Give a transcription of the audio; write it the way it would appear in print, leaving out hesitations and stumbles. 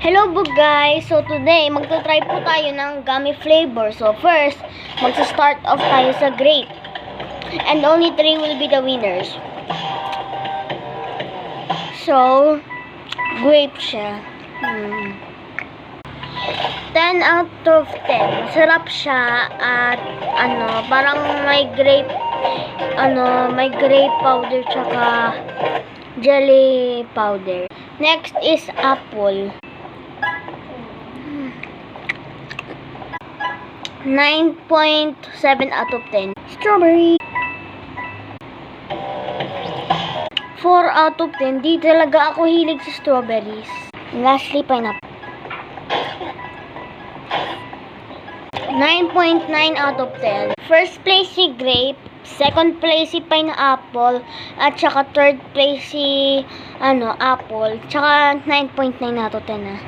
Hello guys! So today, magta-try po tayo ng gummy flavor. So first, magsa-start off tayo sa grape. And only 3 will be the winners. So, grape siya. 10 out of 10. Masarap siya at parang may grape powder tsaka jelly powder. Next is apple. 9.7 out of 10. Strawberry. 4 out of 10. Di talaga ako hilig sa strawberries. Lastly, pineapple. 9.9 out of 10. First place si grape, second place si pineapple, at saka third place si apple. Tsaka 9.9 out of 10 na.